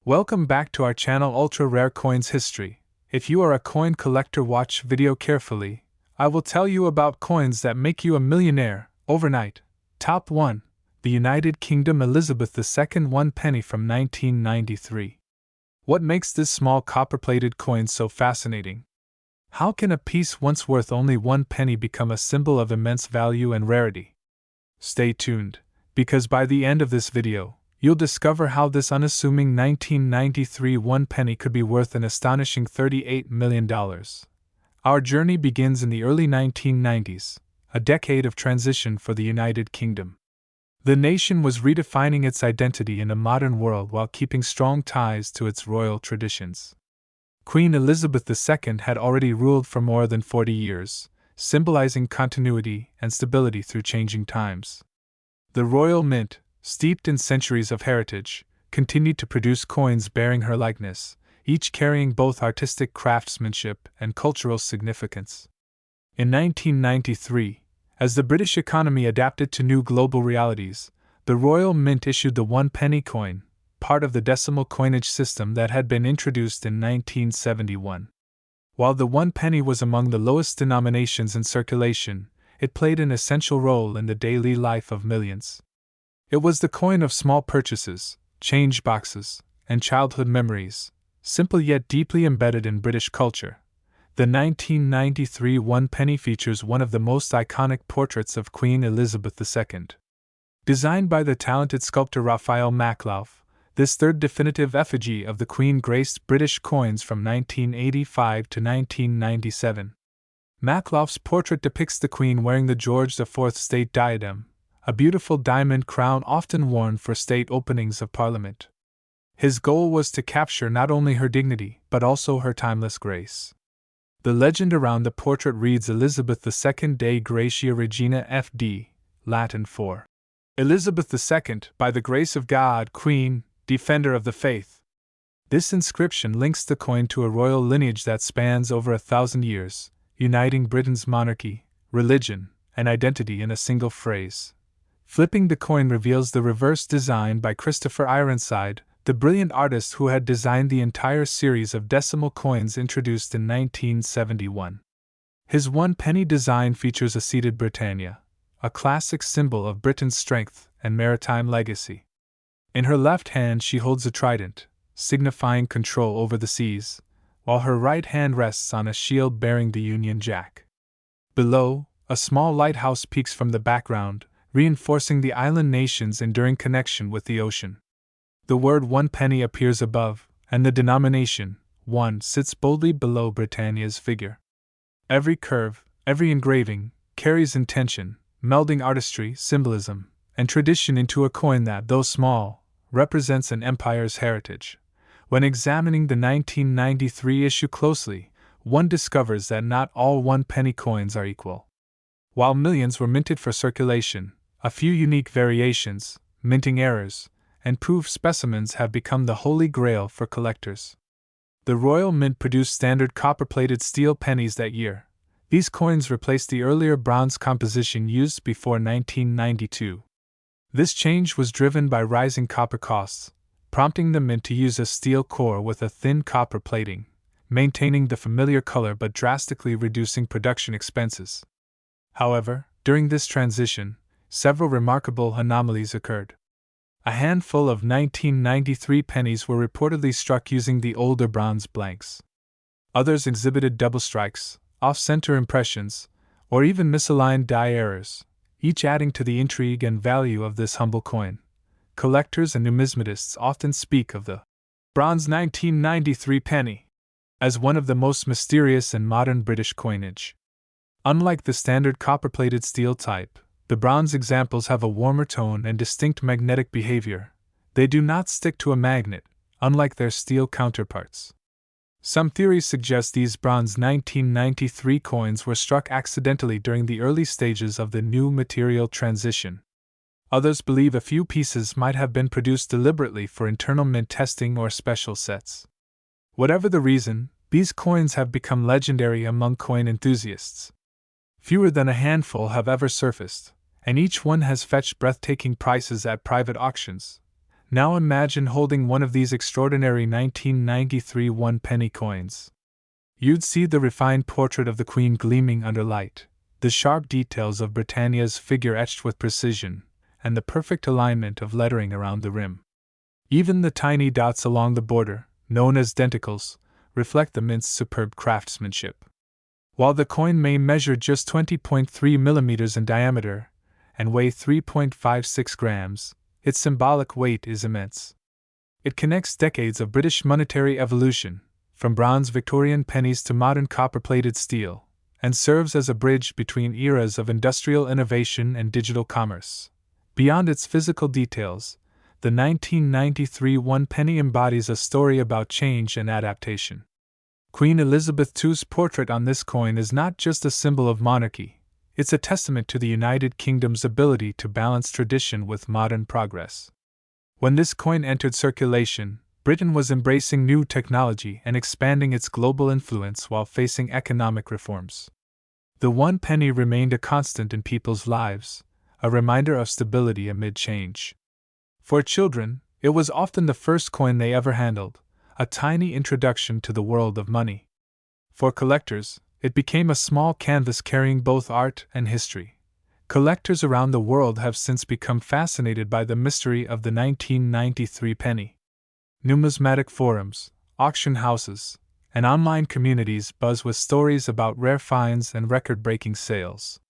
Welcome back to our channel Ultra Rare Coins History. If you are a coin collector, watch video carefully. I will tell you about coins that make you a millionaire overnight. Top 1. The United Kingdom Elizabeth II 1 penny from 1993. What makes this small copper-plated coin so fascinating? How can a piece once worth only 1 penny become a symbol of immense value and rarity? Stay tuned, because by the end of this video, you'll discover how this unassuming 1993 1 penny could be worth an astonishing $38 million. Our journey begins in the early 1990s, a decade of transition for the United Kingdom. The nation was redefining its identity in a modern world while keeping strong ties to its royal traditions. Queen Elizabeth II had already ruled for more than 40 years, symbolizing continuity and stability through changing times. The Royal Mint, steeped in centuries of heritage, continued to produce coins bearing her likeness, each carrying both artistic craftsmanship and cultural significance. In 1993, as the British economy adapted to new global realities, the Royal Mint issued the 1 penny coin, part of the decimal coinage system that had been introduced in 1971. While the 1 penny was among the lowest denominations in circulation, it played an essential role in the daily life of millions. It was the coin of small purchases, change boxes, and childhood memories, simple yet deeply embedded in British culture. The 1993 1 penny features one of the most iconic portraits of Queen Elizabeth II. Designed by the talented sculptor Raphael Makhlouf, this third definitive effigy of the Queen graced British coins from 1985 to 1997. Makhlouf's portrait depicts the Queen wearing the George IV state diadem, a beautiful diamond crown often worn for state openings of Parliament. His goal was to capture not only her dignity but also her timeless grace. The legend around the portrait reads Elizabeth II Dei Gratia Regina F.D., Latin for Elizabeth II, by the grace of God, Queen, Defender of the Faith. This inscription links the coin to a royal lineage that spans over 1,000 years, uniting Britain's monarchy, religion, and identity in a single phrase. Flipping the coin reveals the reverse design by Christopher Ironside, the brilliant artist who had designed the entire series of decimal coins introduced in 1971. His 1 penny design features a seated Britannia, a classic symbol of Britain's strength and maritime legacy. In her left hand she holds a trident, signifying control over the seas, while her right hand rests on a shield bearing the Union Jack. Below, a small lighthouse peeks from the background, reinforcing the island nation's enduring connection with the ocean. The word 1 penny appears above, and the denomination, 1, sits boldly below Britannia's figure. Every curve, every engraving, carries intention, melding artistry, symbolism, and tradition into a coin that, though small, represents an empire's heritage. When examining the 1993 issue closely, one discovers that not all 1 penny coins are equal. While millions were minted for circulation, a few unique variations, minting errors, and proof specimens have become the holy grail for collectors. The Royal Mint produced standard copper-plated steel pennies that year. These coins replaced the earlier bronze composition used before 1992. This change was driven by rising copper costs, prompting the mint to use a steel core with a thin copper plating, maintaining the familiar color but drastically reducing production expenses. However, during this transition, several remarkable anomalies occurred. A handful of 1993 pennies were reportedly struck using the older bronze blanks. Others exhibited double strikes, off-center impressions, or even misaligned die errors, each adding to the intrigue and value of this humble coin. Collectors and numismatists often speak of the bronze 1993 penny as one of the most mysterious in modern British coinage. Unlike the standard copper-plated steel type, the bronze examples have a warmer tone and distinct magnetic behavior. They do not stick to a magnet, unlike their steel counterparts. Some theories suggest these bronze 1993 coins were struck accidentally during the early stages of the new material transition. Others believe a few pieces might have been produced deliberately for internal mint testing or special sets. Whatever the reason, these coins have become legendary among coin enthusiasts. Fewer than a handful have ever surfaced, and each one has fetched breathtaking prices at private auctions. Now imagine holding one of these extraordinary 1993 one-penny coins. You'd see the refined portrait of the Queen gleaming under light, the sharp details of Britannia's figure etched with precision, and the perfect alignment of lettering around the rim. Even the tiny dots along the border, known as denticles, reflect the mint's superb craftsmanship. While the coin may measure just 20.3 millimeters in diameter and weigh 3.56 grams, its symbolic weight is immense. It connects decades of British monetary evolution, from bronze Victorian pennies to modern copper-plated steel, and serves as a bridge between eras of industrial innovation and digital commerce. Beyond its physical details, the 1993 one penny embodies a story about change and adaptation. Queen Elizabeth II's portrait on this coin is not just a symbol of monarchy, it's a testament to the United Kingdom's ability to balance tradition with modern progress. When this coin entered circulation, Britain was embracing new technology and expanding its global influence while facing economic reforms. The one penny remained a constant in people's lives, a reminder of stability amid change. For children, it was often the first coin they ever handled, a tiny introduction to the world of money. For collectors, it became a small canvas carrying both art and history. Collectors around the world have since become fascinated by the mystery of the 1993 penny. Numismatic forums, auction houses, and online communities buzz with stories about rare finds and record-breaking sales.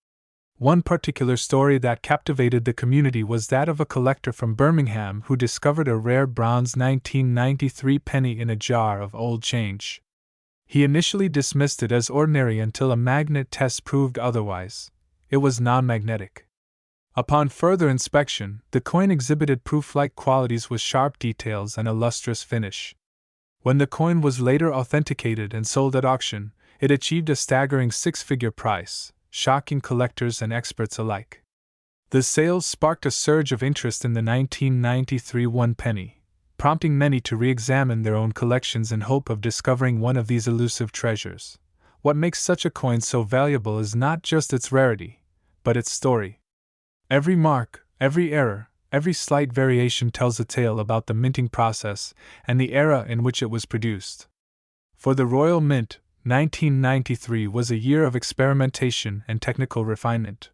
One particular story that captivated the community was that of a collector from Birmingham who discovered a rare bronze 1993 penny in a jar of old change. He initially dismissed it as ordinary until a magnet test proved otherwise. It was non-magnetic. Upon further inspection, the coin exhibited proof-like qualities with sharp details and a lustrous finish. When the coin was later authenticated and sold at auction, it achieved a staggering six-figure price, shocking collectors and experts alike. The sales sparked a surge of interest in the 1993 one penny, prompting many to re-examine their own collections in hope of discovering one of these elusive treasures. What makes such a coin so valuable is not just its rarity, but its story. Every mark, every error, every slight variation tells a tale about the minting process and the era in which it was produced. For the Royal Mint, 1993 was a year of experimentation and technical refinement.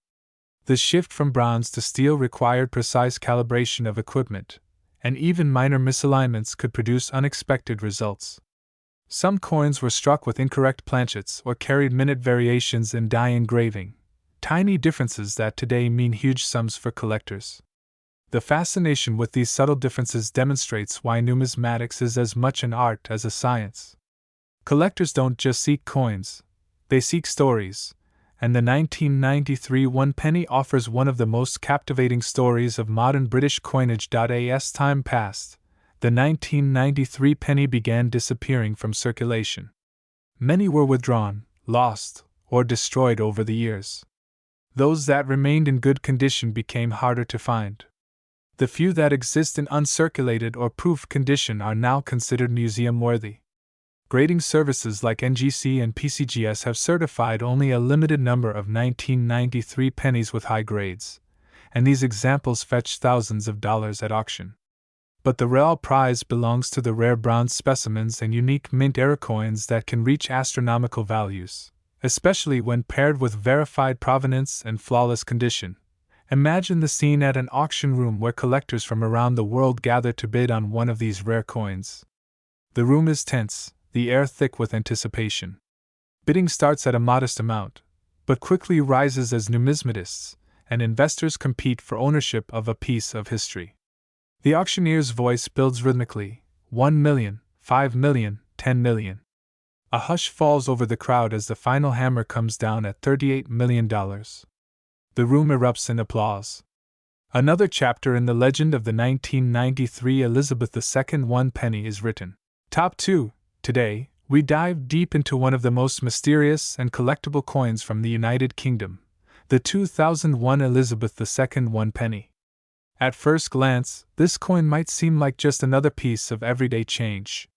The shift from bronze to steel required precise calibration of equipment, and even minor misalignments could produce unexpected results. Some coins were struck with incorrect planchets or carried minute variations in die engraving, tiny differences that today mean huge sums for collectors. The fascination with these subtle differences demonstrates why numismatics is as much an art as a science. Collectors don't just seek coins, they seek stories, and the 1993 one penny offers one of the most captivating stories of modern British coinage. As time passed, the 1993 penny began disappearing from circulation. Many were withdrawn, lost, or destroyed over the years. Those that remained in good condition became harder to find. The few that exist in uncirculated or proofed condition are now considered museum-worthy. Grading services like NGC and PCGS have certified only a limited number of 1993 pennies with high grades, and these examples fetch thousands of dollars at auction. But the real prize belongs to the rare bronze specimens and unique mint-era coins that can reach astronomical values, especially when paired with verified provenance and flawless condition. Imagine the scene at an auction room where collectors from around the world gather to bid on one of these rare coins. The room is tense, the air thick with anticipation. Bidding starts at a modest amount, but quickly rises as numismatists and investors compete for ownership of a piece of history. The auctioneer's voice builds rhythmically: 1 million, 5 million, 10 million. A hush falls over the crowd as the final hammer comes down at $38 million. The room erupts in applause. Another chapter in the legend of the 1993 Elizabeth II one penny is written. Top 2. Today, we dive deep into one of the most mysterious and collectible coins from the United Kingdom, the 2001 Elizabeth II one penny. At first glance, this coin might seem like just another piece of everyday change.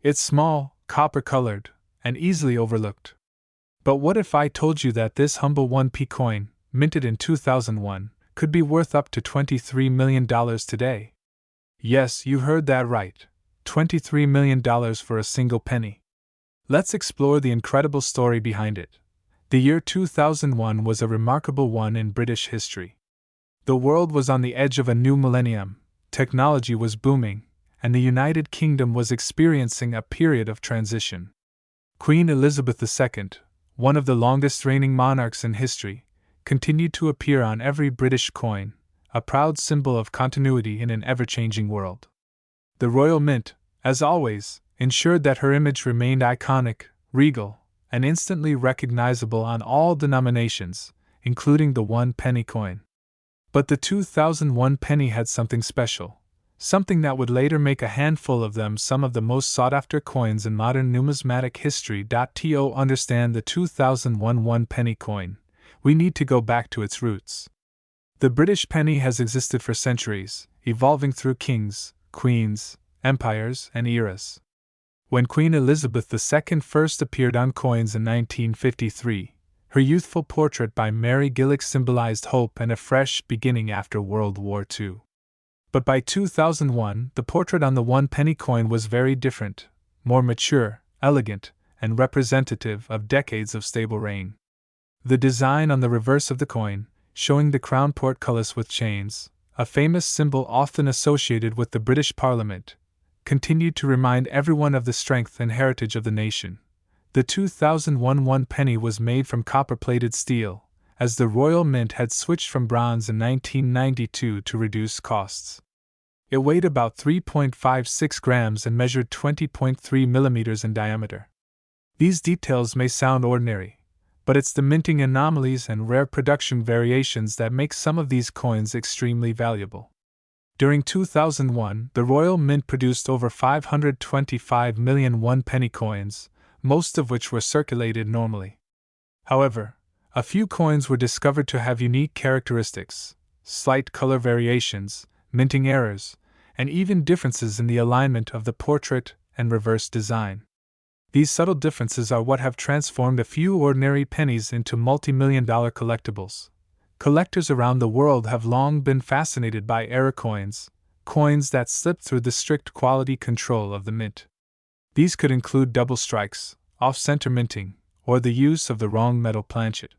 It's small, copper-colored, and easily overlooked. But what if I told you that this humble 1p coin, minted in 2001, could be worth up to $23 million today? Yes, you heard that right. $23 million for a single penny. Let's explore the incredible story behind it. The year 2001 was a remarkable one in British history. The world was on the edge of a new millennium, technology was booming, and the United Kingdom was experiencing a period of transition. Queen Elizabeth II, one of the longest reigning monarchs in history, continued to appear on every British coin, a proud symbol of continuity in an ever-changing world. The Royal Mint, as always, ensured that her image remained iconic, regal, and instantly recognizable on all denominations, including the 1-penny coin. But the 2001 penny had something special, something that would later make a handful of them some of the most sought-after coins in modern numismatic history. To understand the 2001 1-penny coin, we need to go back to its roots. The British penny has existed for centuries, evolving through kings, queens, empires, and eras. When Queen Elizabeth II first appeared on coins in 1953, her youthful portrait by Mary Gillick symbolized hope and a fresh beginning after World War II. But by 2001, the portrait on the 1-penny coin was very different, more mature, elegant, and representative of decades of stable reign. The design on the reverse of the coin, showing the crown portcullis with chains, a famous symbol often associated with the British Parliament, continued to remind everyone of the strength and heritage of the nation. The 2001 1-penny was made from copper-plated steel, as the Royal Mint had switched from bronze in 1992 to reduce costs. It weighed about 3.56 grams and measured 20.3 millimeters in diameter. These details may sound ordinary, but it's the minting anomalies and rare production variations that make some of these coins extremely valuable. During 2001, the Royal Mint produced over 525 million 1-penny coins, most of which were circulated normally. However, a few coins were discovered to have unique characteristics, slight color variations, minting errors, and even differences in the alignment of the portrait and reverse design. These subtle differences are what have transformed a few ordinary pennies into multi-million-dollar collectibles. Collectors around the world have long been fascinated by error coins, coins that slip through the strict quality control of the mint. These could include double strikes, off-center minting, or the use of the wrong metal planchet.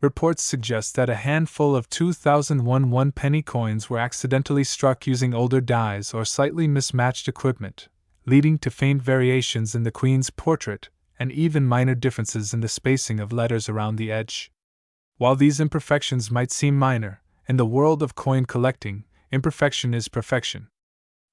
Reports suggest that a handful of 2001 1-penny coins were accidentally struck using older dies or slightly mismatched equipment, leading to faint variations in the Queen's portrait and even minor differences in the spacing of letters around the edge. While these imperfections might seem minor, in the world of coin collecting, imperfection is perfection.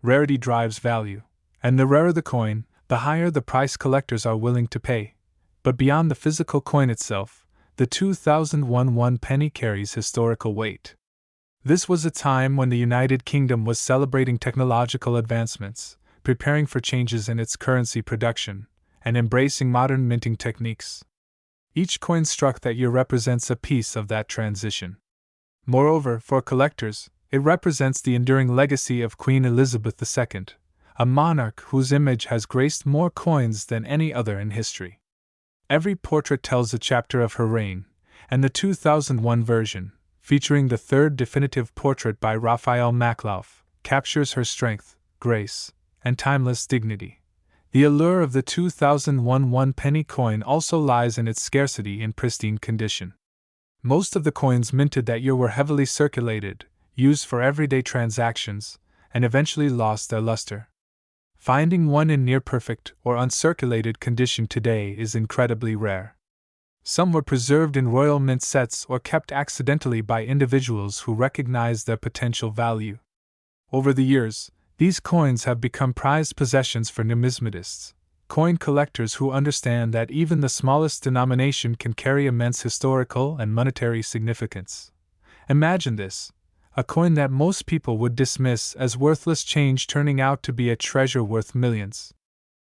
Rarity drives value, and the rarer the coin, the higher the price collectors are willing to pay. But beyond the physical coin itself, the 2001 1-penny carries historical weight. This was a time when the United Kingdom was celebrating technological advancements, preparing for changes in its currency production, and embracing modern minting techniques. Each coin struck that year represents a piece of that transition. Moreover, for collectors, it represents the enduring legacy of Queen Elizabeth II, a monarch whose image has graced more coins than any other in history. Every portrait tells a chapter of her reign, and the 2001 version, featuring the third definitive portrait by Raphael Makhlouf, captures her strength, grace, and timeless dignity. The allure of the 2001 1-penny coin also lies in its scarcity in pristine condition. Most of the coins minted that year were heavily circulated, used for everyday transactions, and eventually lost their luster. Finding one in near-perfect or uncirculated condition today is incredibly rare. Some were preserved in royal mint sets or kept accidentally by individuals who recognized their potential value. Over the years, these coins have become prized possessions for numismatists, coin collectors who understand that even the smallest denomination can carry immense historical and monetary significance. Imagine this: a coin that most people would dismiss as worthless change turning out to be a treasure worth millions.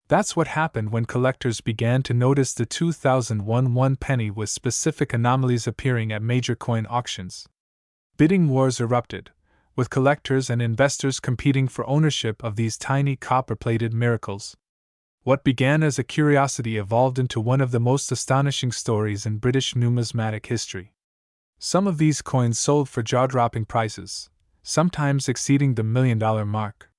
That's what happened when collectors began to notice the 2001 1-penny with specific anomalies appearing at major coin auctions. Bidding wars erupted, with collectors and investors competing for ownership of these tiny copper-plated miracles. What began as a curiosity evolved into one of the most astonishing stories in British numismatic history. Some of these coins sold for jaw-dropping prices, sometimes exceeding the $1 million mark.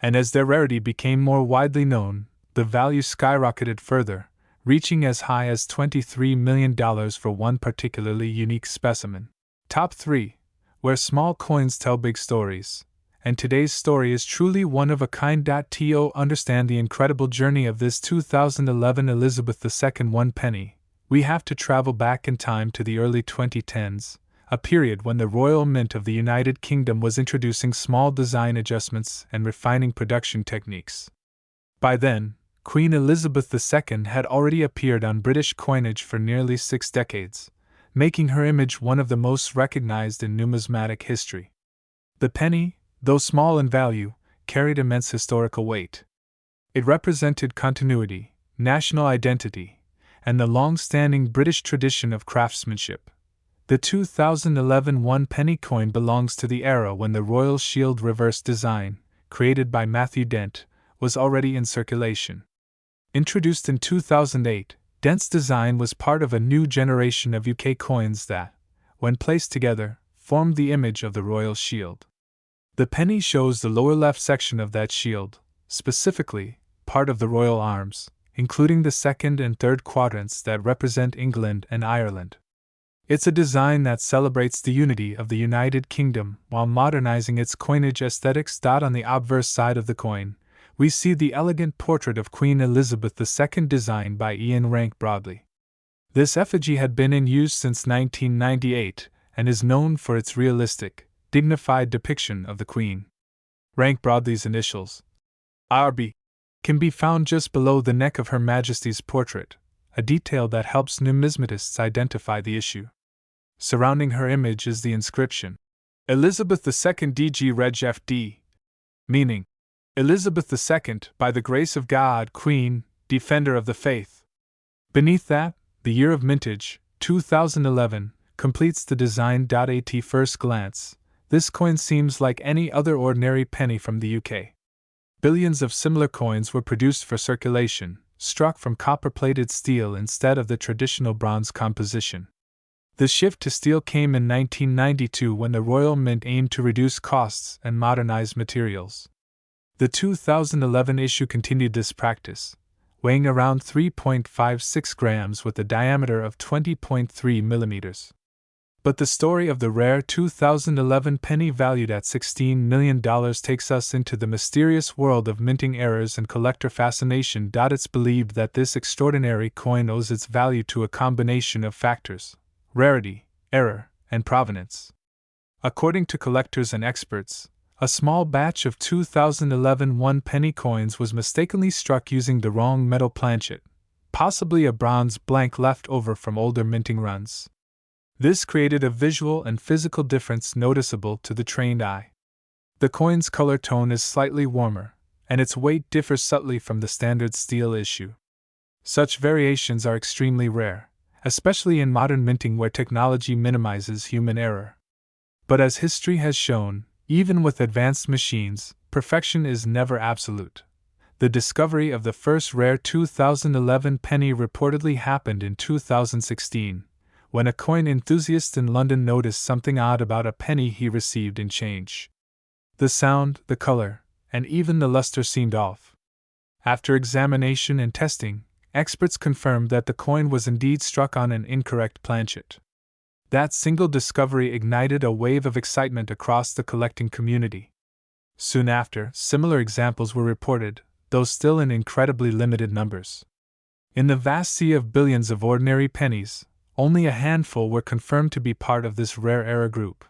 And as their rarity became more widely known, the value skyrocketed further, reaching as high as $23 million for one particularly unique specimen. Top 3. Where small coins tell big stories. And today's story is truly one of a kind. To understand the incredible journey of this 2011 Elizabeth II 1 penny, we have to travel back in time to the early 2010s, a period when the Royal Mint of the United Kingdom was introducing small design adjustments and refining production techniques. By then, Queen Elizabeth II had already appeared on British coinage for nearly 6 decades, making her image one of the most recognized in numismatic history. The penny, though small in value, carried immense historical weight. It represented continuity, national identity, and the long-standing British tradition of craftsmanship. The 2011 1 penny coin belongs to the era when the Royal Shield reverse design, created by Matthew Dent, was already in circulation. Introduced in 2008, Dent's design was part of a new generation of UK coins that, when placed together, formed the image of the Royal Shield. The penny shows the lower left section of that shield, specifically, part of the Royal Arms, including the second and third quadrants that represent England and Ireland. It's a design that celebrates the unity of the United Kingdom while modernizing its coinage aesthetics. On the obverse side of the coin, we see the elegant portrait of Queen Elizabeth II designed by Ian Rank Broadley. This effigy had been in use since 1998 and is known for its realistic, dignified depiction of the Queen. Rank Broadley's initials, RB, can be found just below the neck of Her Majesty's portrait, a detail that helps numismatists identify the issue. Surrounding her image is the inscription, Elizabeth II DG Reg FD, meaning, Elizabeth II, by the grace of God, Queen, Defender of the Faith. Beneath that, the year of mintage, 2011, completes the design. At first glance, this coin seems like any other ordinary penny from the UK. Billions of similar coins were produced for circulation, struck from copper-plated steel instead of the traditional bronze composition. The shift to steel came in 1992 when the Royal Mint aimed to reduce costs and modernize materials. The 2011 issue continued this practice, weighing around 3.56 grams with a diameter of 20.3 millimeters. But the story of the rare 2011 penny valued at $16 million takes us into the mysterious world of minting errors and collector fascination. It's believed that this extraordinary coin owes its value to a combination of factors: rarity, error, and provenance. According to collectors and experts, a small batch of 2011 1 penny coins was mistakenly struck using the wrong metal planchet, possibly a bronze blank left over from older minting runs. This created a visual and physical difference noticeable to the trained eye. The coin's color tone is slightly warmer, and its weight differs subtly from the standard steel issue. Such variations are extremely rare, especially in modern minting where technology minimizes human error. But as history has shown, even with advanced machines, perfection is never absolute. The discovery of the first rare 2011 penny reportedly happened in 2016, when a coin enthusiast in London noticed something odd about a penny he received in change. The sound, the color, and even the luster seemed off. After examination and testing, experts confirmed that the coin was indeed struck on an incorrect planchet. That single discovery ignited a wave of excitement across the collecting community. Soon after, similar examples were reported, though still in incredibly limited numbers. In the vast sea of billions of ordinary pennies, only a handful were confirmed to be part of this rare era group.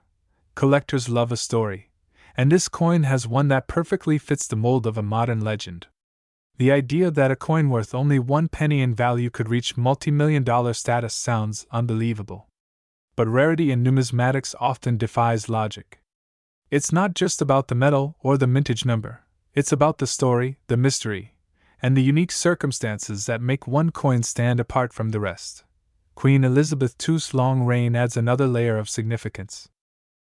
Collectors love a story, and this coin has one that perfectly fits the mold of a modern legend. The idea that a coin worth only 1 penny in value could reach multi-million-dollar status sounds unbelievable. But rarity in numismatics often defies logic. It's not just about the metal or the mintage number, it's about the story, the mystery, and the unique circumstances that make one coin stand apart from the rest. Queen Elizabeth II's long reign adds another layer of significance.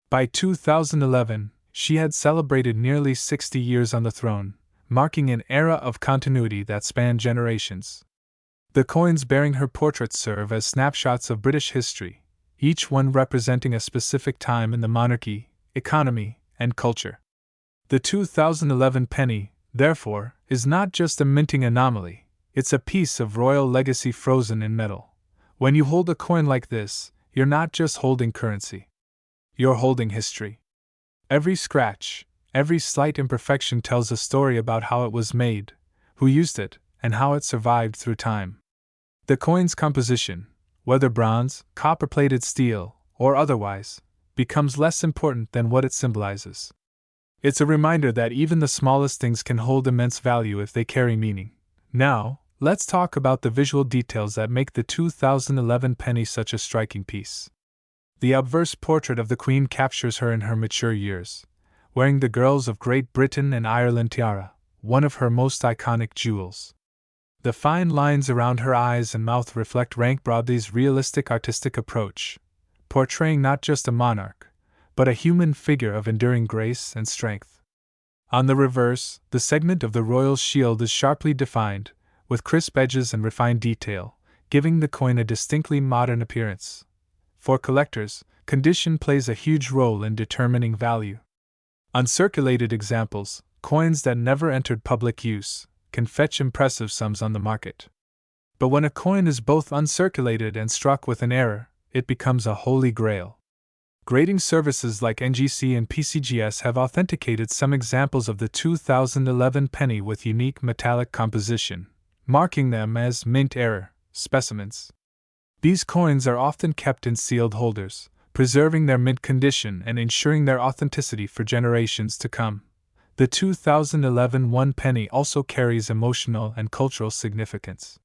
By 2011, she had celebrated nearly 60 years on the throne, marking an era of continuity that spanned generations. The coins bearing her portrait serve as snapshots of British history, each one representing a specific time in the monarchy, economy, and culture. The 2011 penny, therefore, is not just a minting anomaly, it's a piece of royal legacy frozen in metal. When you hold a coin like this, you're not just holding currency. You're holding history. Every scratch, every slight imperfection tells a story about how it was made, who used it, and how it survived through time. The coin's composition, whether bronze, copper-plated steel, or otherwise, becomes less important than what it symbolizes. It's a reminder that even the smallest things can hold immense value if they carry meaning. Now, let's talk about the visual details that make the 2011 penny such a striking piece. The obverse portrait of the Queen captures her in her mature years, wearing the Girls of Great Britain and Ireland tiara, one of her most iconic jewels. The fine lines around her eyes and mouth reflect Rank Broadley's realistic artistic approach, portraying not just a monarch, but a human figure of enduring grace and strength. On the reverse, the segment of the royal shield is sharply defined, with crisp edges and refined detail, giving the coin a distinctly modern appearance. For collectors, condition plays a huge role in determining value. Uncirculated examples, coins that never entered public use, can fetch impressive sums on the market. But when a coin is both uncirculated and struck with an error, it becomes a holy grail. Grading services like NGC and PCGS have authenticated some examples of the 2011 penny with unique metallic composition, marking them as mint error specimens. These coins are often kept in sealed holders, preserving their mint condition and ensuring their authenticity for generations to come. The 2011 one penny also carries emotional and cultural significance.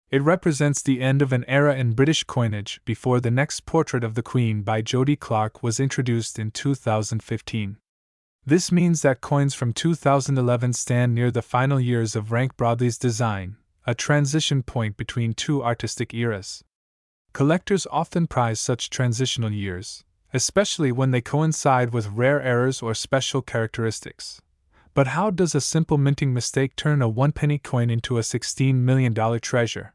It represents the end of an era in British coinage before the next portrait of the Queen by Jody Clark was introduced in 2015. This means that coins from 2011 stand near the final years of Rank Broadley's design, a transition point between two artistic eras. Collectors often prize such transitional years, especially when they coincide with rare errors or special characteristics. But how does a simple minting mistake turn a one-penny coin into a $16 million treasure?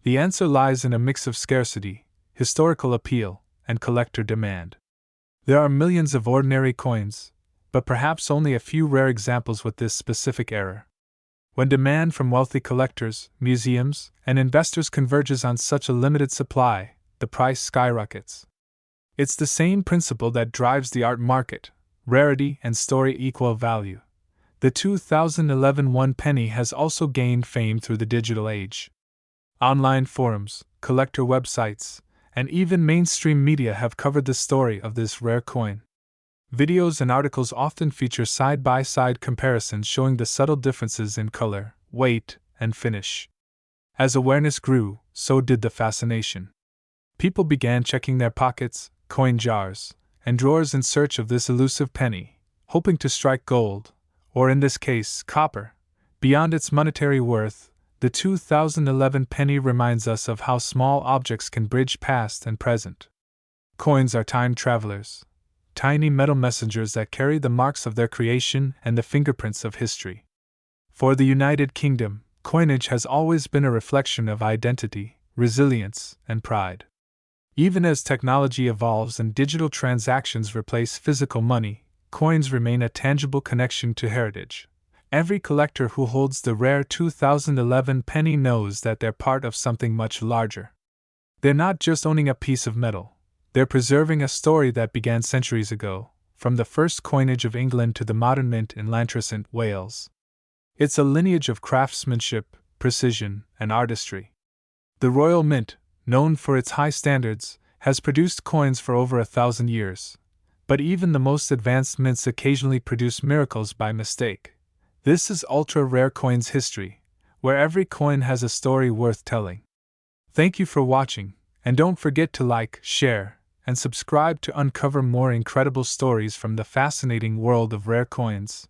The answer lies in a mix of scarcity, historical appeal, and collector demand. There are millions of ordinary coins, but perhaps only a few rare examples with this specific error. When demand from wealthy collectors, museums, and investors converges on such a limited supply, the price skyrockets. It's the same principle that drives the art market: rarity and story equal value. The 2011 one penny has also gained fame through the digital age. Online forums, collector websites, and even mainstream media have covered the story of this rare coin. Videos and articles often feature side-by-side comparisons showing the subtle differences in color, weight, and finish. As awareness grew, so did the fascination. People began checking their pockets, coin jars, and drawers in search of this elusive penny, hoping to strike gold, or in this case, copper. Beyond its monetary worth, the 2011 penny reminds us of how small objects can bridge past and present. Coins are time travelers, tiny metal messengers that carry the marks of their creation and the fingerprints of history. For the United Kingdom, coinage has always been a reflection of identity, resilience, and pride. Even as technology evolves and digital transactions replace physical money, coins remain a tangible connection to heritage. Every collector who holds the rare 2011 penny knows that they're part of something much larger. They're not just owning a piece of metal, they're preserving a story that began centuries ago, from the first coinage of England to the modern mint in Llantrisant, Wales. It's a lineage of craftsmanship, precision, and artistry. The Royal Mint, known for its high standards, has produced coins for over 1,000 years. But even the most advanced mints occasionally produce miracles by mistake. This is ultra-rare coins history, where every coin has a story worth telling. Thank you for watching, and don't forget to like, share, and subscribe to uncover more incredible stories from the fascinating world of rare coins.